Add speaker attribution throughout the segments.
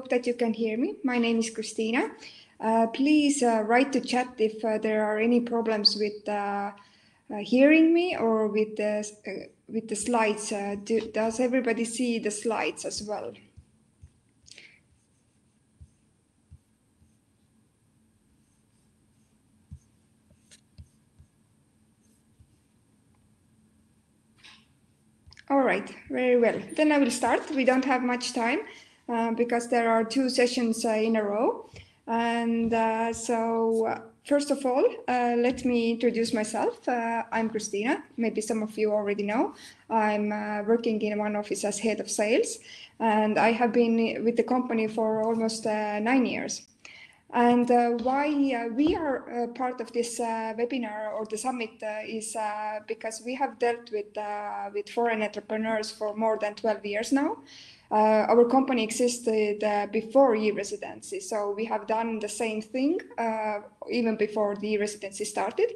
Speaker 1: that you can hear me. My name is Christina. Please write to chat if there are any problems with hearing me or with the slides. Does everybody see the slides as well? All right, very well. Then I will start. We don't have much time because there are 2 sessions in a row. And first of all, let me introduce myself. I'm Christina. Maybe some of you already know. I'm working in 1Office as head of sales, and I have been with the company for almost 9 years. And why we are part of this webinar or the summit is because we have dealt with foreign entrepreneurs for more than 12 years now. Our company existed before e-residency, so we have done the same thing even before the e-residency started.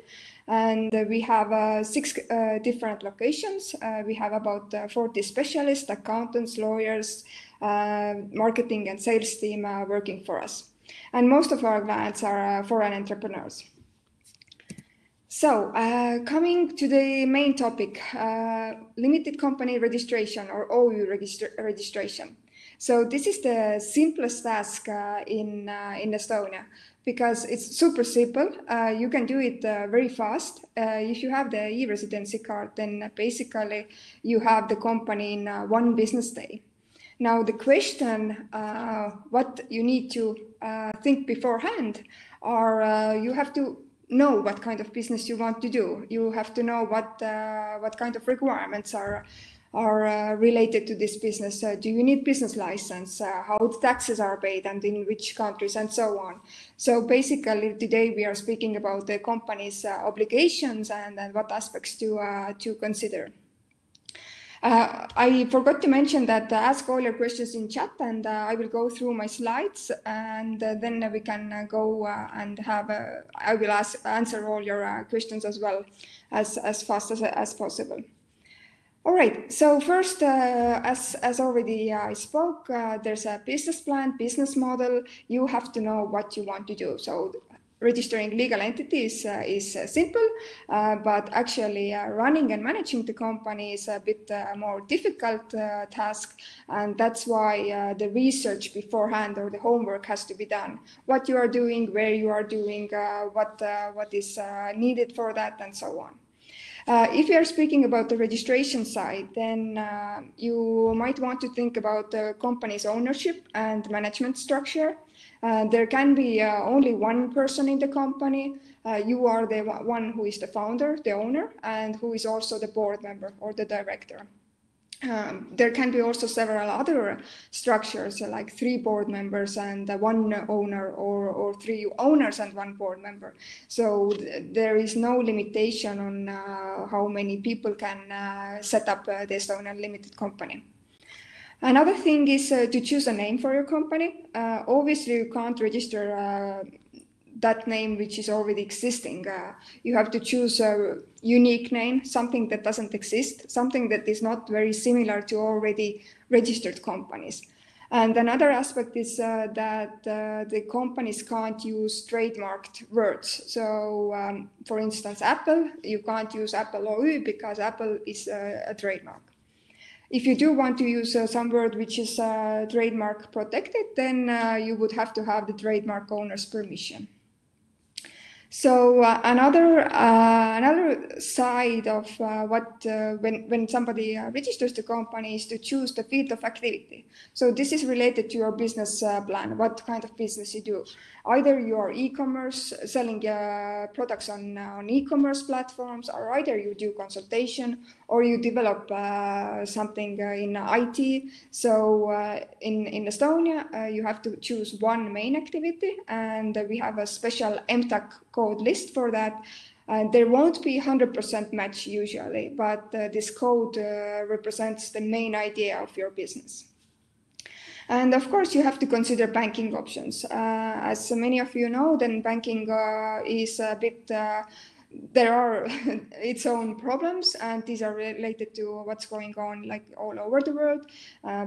Speaker 1: And we have 6 different locations. We have about 40 specialists, accountants, lawyers, marketing and sales team working for us. And most of our clients are foreign entrepreneurs. So coming to the main topic, limited company registration or OU registration. So this is the simplest task in Estonia because it's super simple. You can do it very fast. If you have the e-residency card, then basically you have the company in 1 business day. Now the question, what you need to think beforehand, are you have to know what kind of business you want to do. You have to know what kind of requirements are related to this business. Do you need business license? How the taxes are paid and in which countries and so on. So basically today we are speaking about the company's obligations and what aspects to consider. I forgot to mention that ask all your questions in chat, and I will go through my slides, and then we can go and have I will answer all your questions as well as fast as possible. All right, so first, as already I spoke, there's a business plan, business model. You have to know what you want to do. So registering legal entities is simple, but actually running and managing the company is a bit more difficult task, and that's why the research beforehand or the homework has to be done. What you are doing, where you are doing, what is needed for that, and so on. If you are speaking about the registration side, then you might want to think about the company's ownership and management structure. There can be only 1 person in the company. You are the one who is the founder, the owner, and who is also the board member or the director. There can be also several other structures like 3 board members and 1 owner or 3 owners and 1 board member. So there is no limitation on how many people can set up the Estonian limited company. Another thing is to choose a name for your company. Obviously, you can't register that name which is already existing. You have to choose a unique name, something that doesn't exist, something that is not very similar to already registered companies. And another aspect is that the companies can't use trademarked words. So, for instance, Apple, you can't use Apple OÜ because Apple is a trademark. If you do want to use some word which is trademark protected, then you would have to have the trademark owner's permission. So another side of when somebody registers the company is to choose the field of activity. So this is related to your business plan, what kind of business you do. Either you are e-commerce, selling products on e-commerce platforms, or either you do consultation or you develop something in IT. So in Estonia, you have to choose 1 main activity, and we have a special MTAC code list for that. There won't be 100% match usually, but this code represents the main idea of your business. And of course, you have to consider banking options. As many of you know, then banking is a bit there are its own problems, and these are related to what's going on like all over the world.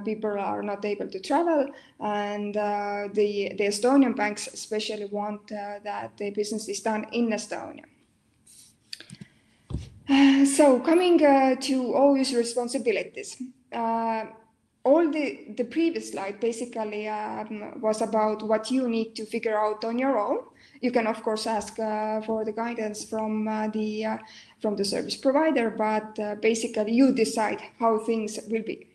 Speaker 1: People are not able to travel, and the Estonian banks especially want that the business is done in Estonia. So coming to OÜ's responsibilities. All the previous slide basically was about what you need to figure out on your own. You can of course ask for the guidance from the service provider, but basically you decide how things will be.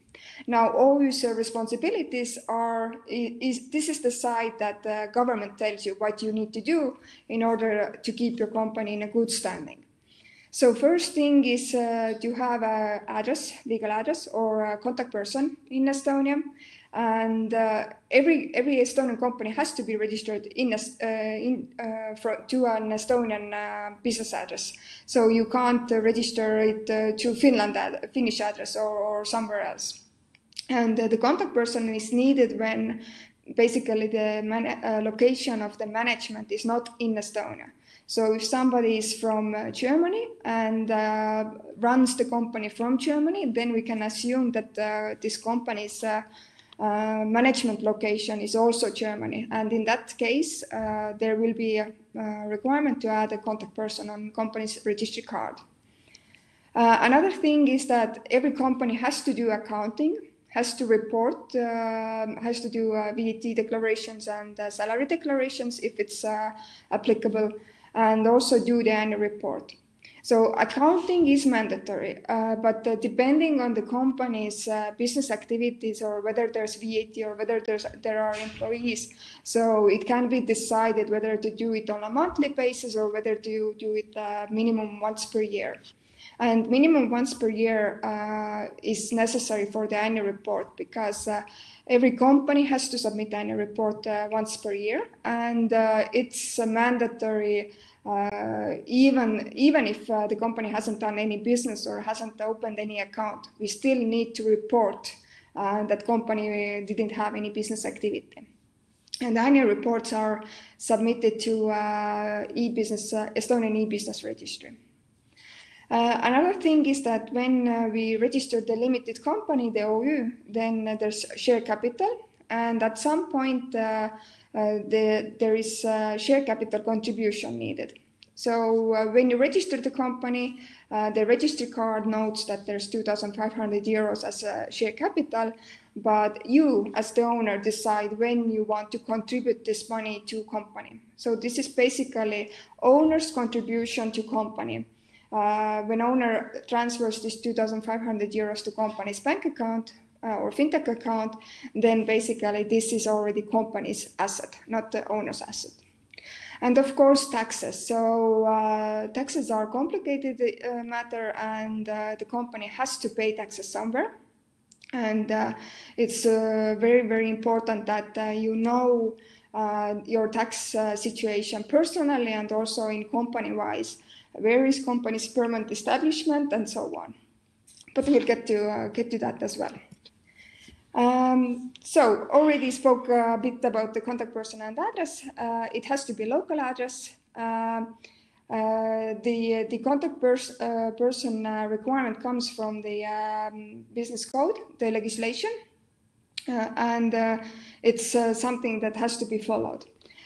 Speaker 1: Now, OÜ's responsibilities are, this is the side that the government tells you what you need to do in order to keep your company in a good standing. So first thing is to have an address, legal address, or a contact person in Estonia, and every Estonian company has to be registered to an Estonian business address. So you can't register it to Finnish address or somewhere else. And the contact person is needed when basically the location of the management is not in Estonia. So if somebody is from Germany and runs the company from Germany, then we can assume that this company's management location is also Germany. And in that case, there will be a requirement to add a contact person on company's registry card. Another thing is that every company has to do accounting, has to report, has to do VAT declarations and salary declarations if it's applicable, and also do the annual report. So accounting is mandatory, but depending on the company's business activities, or whether there's VAT or whether there are employees, so it can be decided whether to do it on a monthly basis or whether to do it minimum once per year. And minimum once per year is necessary for the annual report, because every company has to submit the annual report once per year, and it's mandatory even if the company hasn't done any business or hasn't opened any account. We still need to report that company didn't have any business activity. And the annual reports are submitted to Estonian e-business registry. Another thing is that when we register the limited company, the OÜ, then there's share capital, and at some point there is share capital contribution needed. So when you register the company, the registry card notes that there's 2,500 euros as a share capital, but you as the owner decide when you want to contribute this money to company. So this is basically owner's contribution to company. When owner transfers this 2,500 euros to company's bank account or fintech account, then basically this is already company's asset, not the owner's asset. And of course, taxes. So taxes are a complicated matter, and the company has to pay taxes somewhere. And it's very, very important that you know your tax situation personally and also in company-wise. Where is company's permanent establishment, and so on. But we'll get to that as well. So already spoke a bit about the contact person and address. It has to be local address. The contact person requirement comes from the business code, the legislation, and it's something that has to be followed.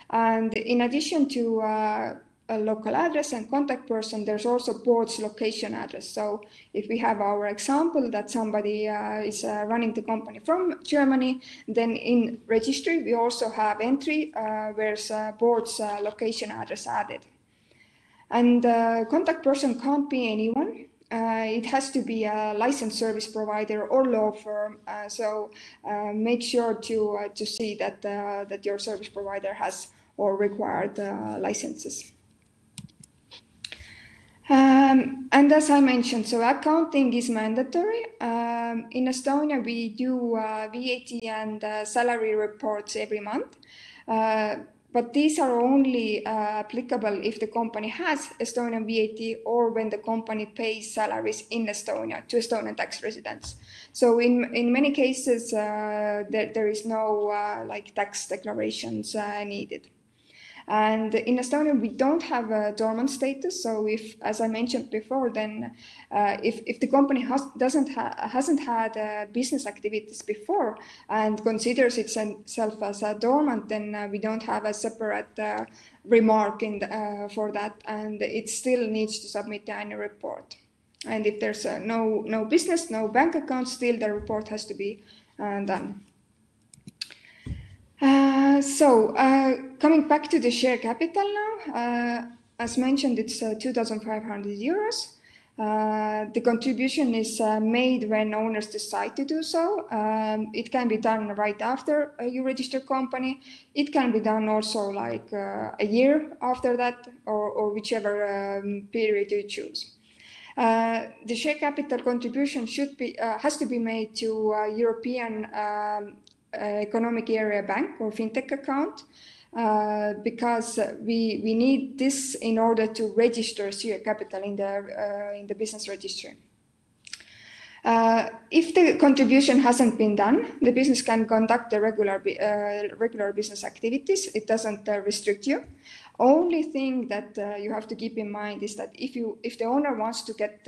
Speaker 1: And in addition to a local address and contact person, there's also board's location address. So if we have our example that somebody is running the company from Germany, then in registry we also have entry where's board's location address added. And contact person can't be anyone. It has to be a licensed service provider or law firm. So make sure to see that your service provider has or required licenses. And as I mentioned, so accounting is mandatory. In Estonia, we do VAT and salary reports every month. But these are only applicable if the company has Estonian VAT or when the company pays salaries in Estonia to Estonian tax residents. So in many cases, there is no like tax declarations needed. And in Estonia, we don't have a dormant status. So if, as I mentioned before, then if the company hasn't had business activities before and considers itself as a dormant, then we don't have a separate remark for that, and it still needs to submit the annual report. And if there's no business, no bank account, still the report has to be done. Coming back to the share capital now, as mentioned, it's 2,500 euros. The contribution is made when owners decide to do so. It can be done right after you register company. It can be done also like a year after that, or whichever period you choose. The share capital contribution has to be made to a European Economic Area Bank or FinTech account, because we need this in order to register share capital in the business registry. If the contribution hasn't been done, the business can conduct the regular business activities. It doesn't restrict you. Only thing that you have to keep in mind is that if the owner wants to get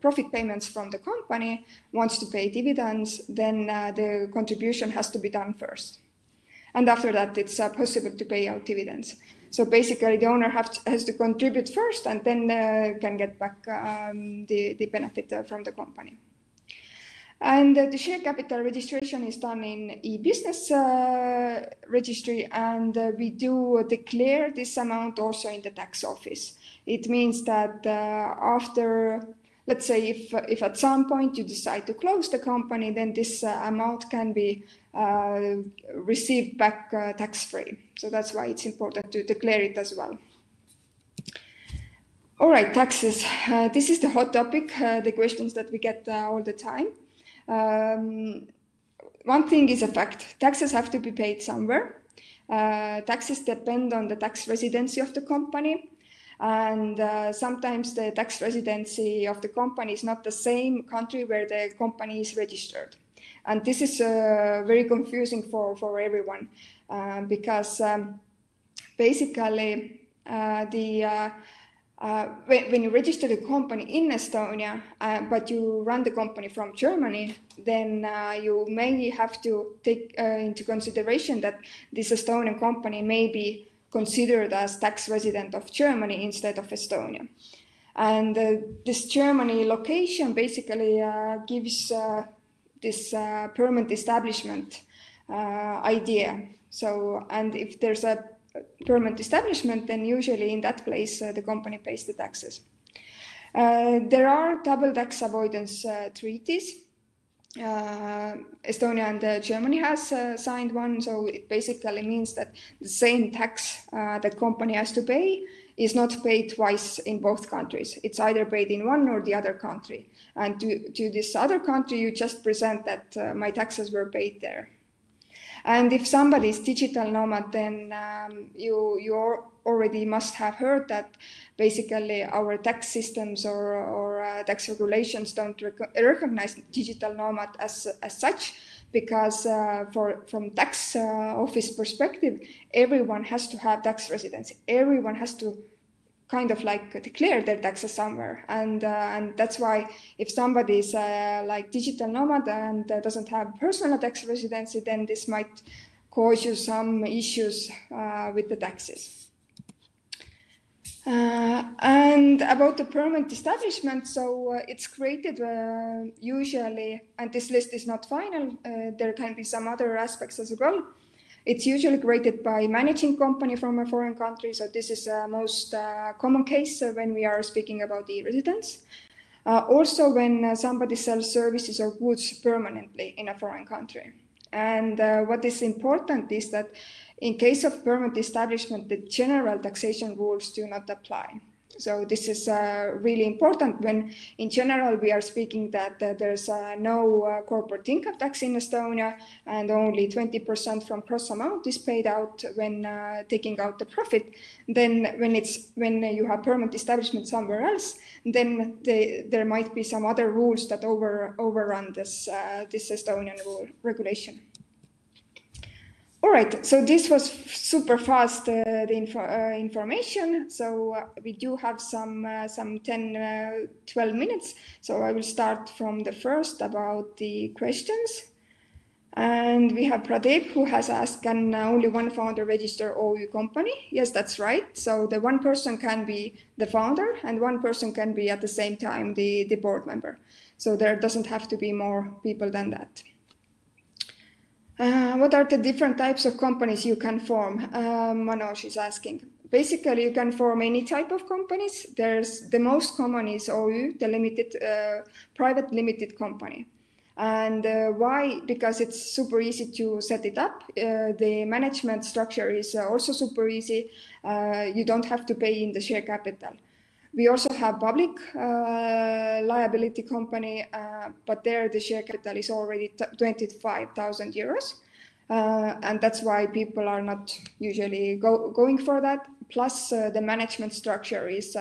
Speaker 1: profit payments from the company, wants to pay dividends, then the contribution has to be done first. And after that, it's possible to pay out dividends. So basically, the owner has to contribute first and then can get back the benefit from the company. And the share capital registration is done in e-business registry, and we do declare this amount also in the tax office. It means that after, let's say, if at some point you decide to close the company, then this amount can be received back tax-free. So that's why it's important to declare it as well. All right, taxes. This is the hot topic, the questions that we get all the time. One thing is a fact: taxes have to be paid somewhere. Taxes depend on the tax residency of the company, and sometimes the tax residency of the company is not the same country where the company is registered. And this is very confusing for everyone, because basically when you register the company in Estonia, but you run the company from Germany, then you may have to take into consideration that this Estonian company may be considered as tax resident of Germany instead of Estonia. And this Germany location basically gives this permanent establishment idea. So, and if there's a permanent establishment, then usually in that place the company pays the taxes. There are double tax avoidance treaties. Estonia and Germany has signed one, so it basically means that the same tax that company has to pay is not paid twice in both countries. It's either paid in one or the other country. And to this other country, you just present that my taxes were paid there. And if somebody is digital nomad, then you already must have heard that basically our tax systems or tax regulations don't recognize digital nomad as such, because from tax office perspective, everyone has to have tax residency. Everyone has to kind of like declare their taxes somewhere, and that's why if somebody is like digital nomad and doesn't have personal tax residency, then this might cause you some issues with the taxes. And about the permanent establishment, so it's created usually, and this list is not final, there can be some other aspects as well. It's usually created by managing company from a foreign country. So this is the most common case when we are speaking about e-residence. Also when somebody sells services or goods permanently in a foreign country. And what is important is that in case of permanent establishment, the general taxation rules do not apply. So this is really important when in general we are speaking that there's no corporate income tax in Estonia, and only 20% from gross amount is paid out when taking out the profit. Then when you have permanent establishment somewhere else, then there might be some other rules that overrun this Estonian regulation. All right, so this was super fast, the information. So we do have some 10, 12 minutes. So I will start from the first about the questions. And we have Pradeep, who has asked, can only one founder register OU company? Yes, that's right. So the one person can be the founder and one person can be at the same time the board member. So there doesn't have to be more people than that. What are the different types of companies you can form? Manoj is asking. Basically, you can form any type of companies. There's the most common is OU, the limited, private limited company. And why? Because it's super easy to set it up. The management structure is also super easy. You don't have to pay in the share capital. We also have public liability company, but there the share capital is already 25,000 euros. And that's why people are not usually going for that. Plus, the management structure is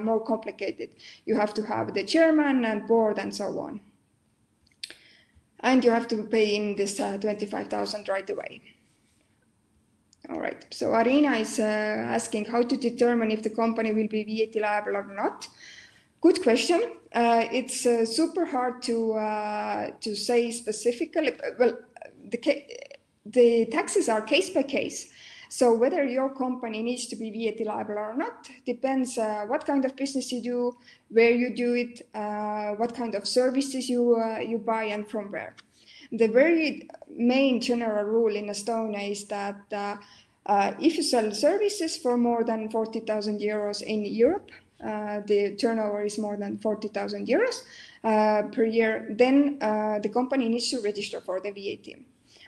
Speaker 1: more complicated. You have to have the chairman and board and so on. And you have to pay in this 25,000 right away. All right, so Arina is asking how to determine if the company will be VAT liable or not. Good question. It's super hard to say specifically. Well, the taxes are case by case. So whether your company needs to be VAT liable or not depends what kind of business you do, where you do it, what kind of services you buy and from where. The very main general rule in Estonia is that if you sell services for more than 40,000 euros in Europe, the turnover is more than 40,000 euros per year, then the company needs to register for the VAT.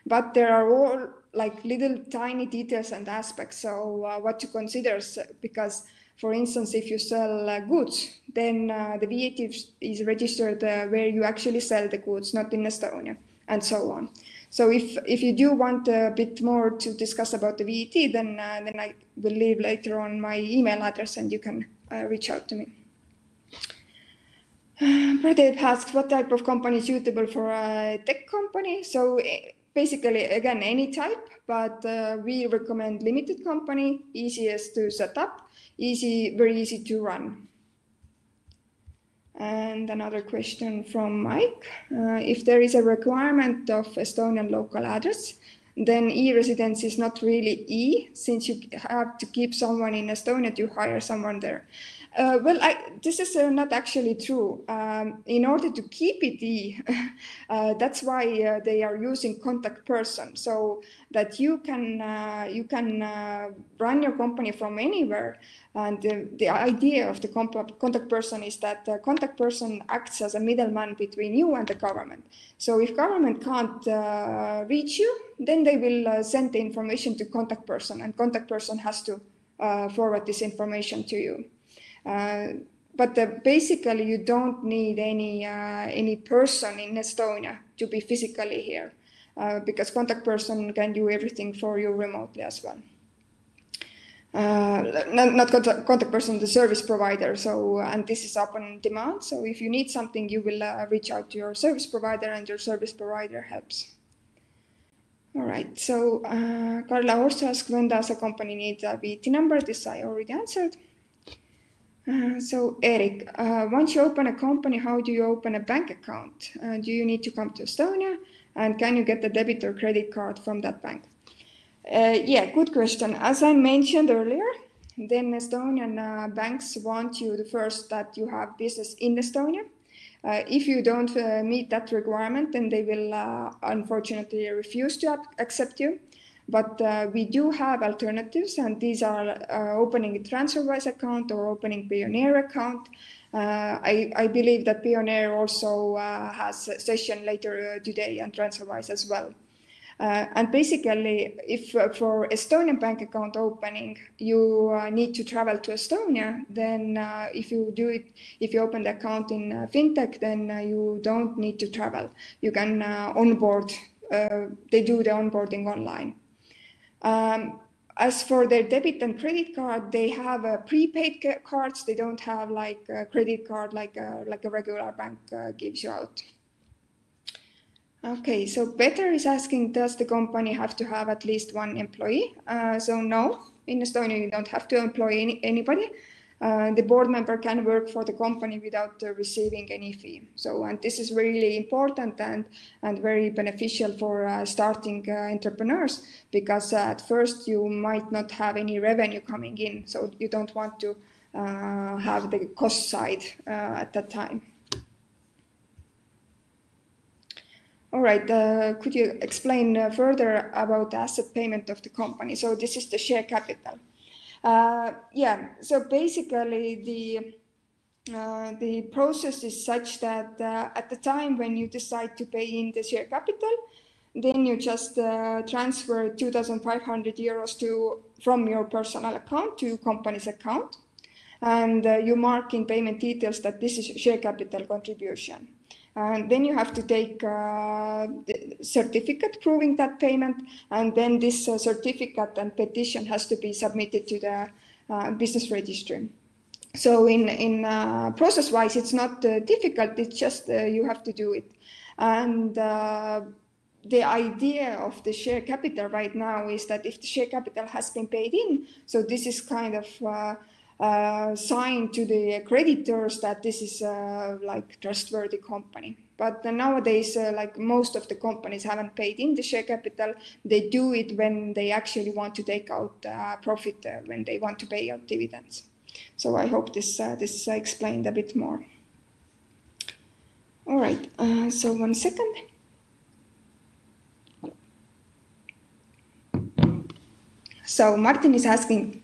Speaker 1: But there are all like little tiny details and aspects. So what to consider, because for instance, if you sell goods, then the VAT is registered where you actually sell the goods, not in Estonia, and so on. So if you do want a bit more to discuss about the VAT, then I will leave later on my email address and you can reach out to me. Pradeep asks what type of company is suitable for a tech company. So basically, again, any type, but we recommend limited company, easiest to set up, very easy to run. And another question from Mike. If there is a requirement of Estonian local address, then e-residence is not really e, since you have to keep someone in Estonia to hire someone there. Well, this is not actually true. In order to keep it e, that's why they are using contact person, so that you can run your company from anywhere. And the idea of the contact person is that the contact person acts as a middleman between you and the government. So if government can't reach you, then they will send the information to contact person, and contact person has to forward this information to you. But basically, you don't need any person in Estonia to be physically here, because contact person can do everything for you remotely as well. Not contact person, the service provider. So, and this is up on demand. So if you need something, you will reach out to your service provider, and your service provider helps. All right. So Carla also asked, when does a company need a VAT number? This I already answered. So Eric, once you open a company, how do you open a bank account? Do you need to come to Estonia? And can you get a debit or credit card from that bank? Yeah, good question. As I mentioned earlier, then Estonian banks want you first that you have business in Estonia. If you don't meet that requirement, then they will unfortunately refuse to accept you. But we do have alternatives, and these are opening a TransferWise account or opening Pioneer account. I believe that Pioneer also has a session later today, and TransferWise as well. And basically, if for Estonian bank account opening, you need to travel to Estonia, then if you open the account in FinTech, then you don't need to travel. You can onboard, they do the onboarding online. As for their debit and credit card, they have prepaid cards. They don't have like a credit card like a regular bank gives you out. Okay, so Peter is asking, does the company have to have at least one employee? So no, in Estonia you don't have to employ anybody. The board member can work for the company without receiving any fee. So, and this is really important and very beneficial for starting entrepreneurs, because at first you might not have any revenue coming in. So you don't want to have the cost side at that time. All right, could you explain further about the asset payment of the company? So this is the share capital. Yeah, so basically the process is such that at the time when you decide to pay in the share capital, then you just transfer 2,500 euros from your personal account to company's account, and you mark in payment details that this is share capital contribution. And then you have to take the certificate proving that payment, and then this certificate and petition has to be submitted to the business registry. So in process-wise, it's not difficult. It's just you have to do it. And the idea of the share capital right now is that if the share capital has been paid in, so this is kind of sign to the creditors that this is like trustworthy company. But nowadays, like most of the companies haven't paid in the share capital. They do it when they actually want to take out profit, when they want to pay out dividends. So I hope this explained a bit more. All right, so 1 second. So Martin is asking,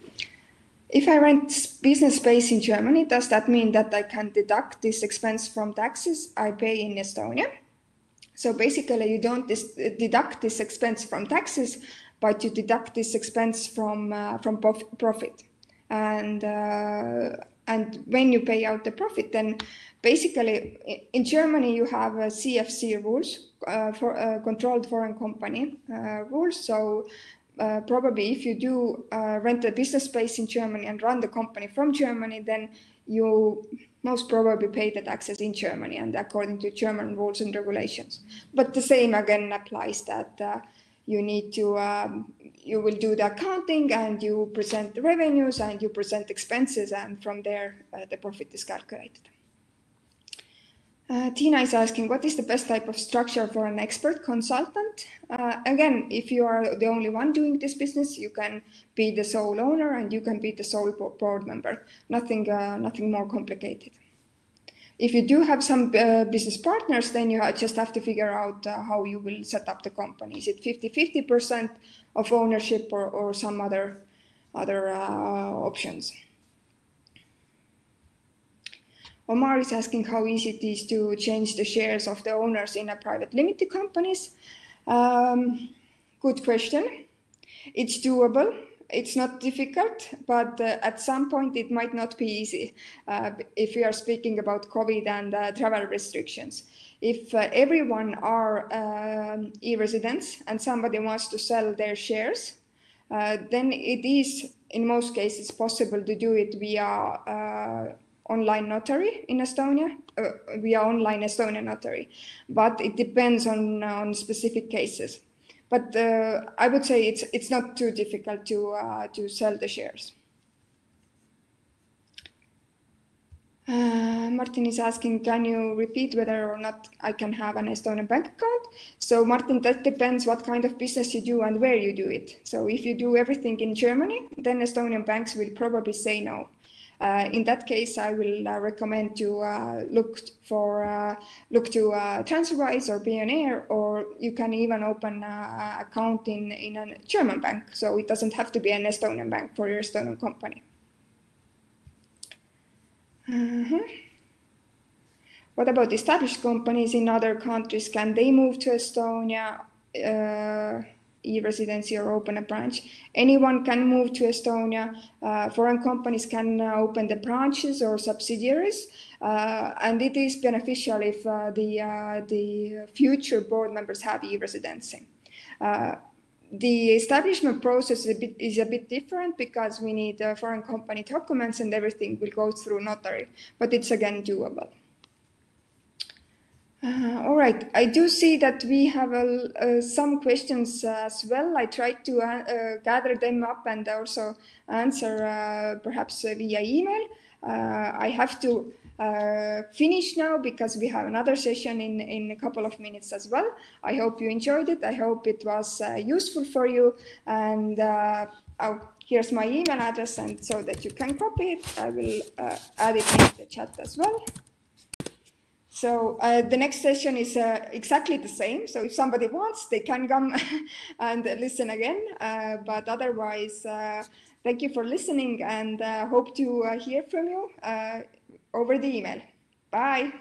Speaker 1: if I rent business space in Germany, does that mean that I can deduct this expense from taxes I pay in Estonia? So basically you don't deduct this expense from taxes, but you deduct this expense from profit. And when you pay out the profit, then basically in Germany you have CFC rules for controlled foreign company rules. So probably if you do rent a business space in Germany and run the company from Germany, then you most probably pay the taxes in Germany and according to German rules and regulations. But the same again applies that you need to, you will do the accounting and you present the revenues and you present expenses, and from there the profit is calculated. Tina is asking, what is the best type of structure for an expert consultant? Again, if you are the only one doing this business, you can be the sole owner and you can be the sole board member. Nothing more complicated. If you do have some business partners, then you just have to figure out how you will set up the company. Is it 50-50% of ownership or some other options? Omar is asking how easy it is to change the shares of the owners in a private limited companies. Good question. It's doable. It's not difficult, but at some point it might not be easy if we are speaking about COVID and travel restrictions. If everyone are e-residents and somebody wants to sell their shares, then it is in most cases possible to do it via online notary in Estonia, via online Estonian notary, but it depends on specific cases. But I would say it's not too difficult to sell the shares. Martin is asking, can you repeat whether or not I can have an Estonian bank account? So Martin, that depends what kind of business you do and where you do it. So if you do everything in Germany, then Estonian banks will probably say no. In that case, I will recommend to look to TransferWise or Pioneer, or you can even open an account in a German bank. So it doesn't have to be an Estonian bank for your Estonian company. What about established companies in other countries? Can they move to Estonia? E-residency or open a branch. Anyone can move to Estonia. Foreign companies can open the branches or subsidiaries, and it is beneficial if the future board members have e-residency. The establishment process is a bit different because we need foreign company documents and everything will go through notary, but it's again doable. All right, I do see that we have some questions as well. I tried to gather them up and also answer perhaps via email. I have to finish now because we have another session in a couple of minutes as well. I hope you enjoyed it. I hope it was useful for you. And here's my email address, and so that you can copy it. I will add it in the chat as well. So the next session is exactly the same. So if somebody wants, they can come and listen again. But otherwise, thank you for listening, and hope to hear from you over the email. Bye.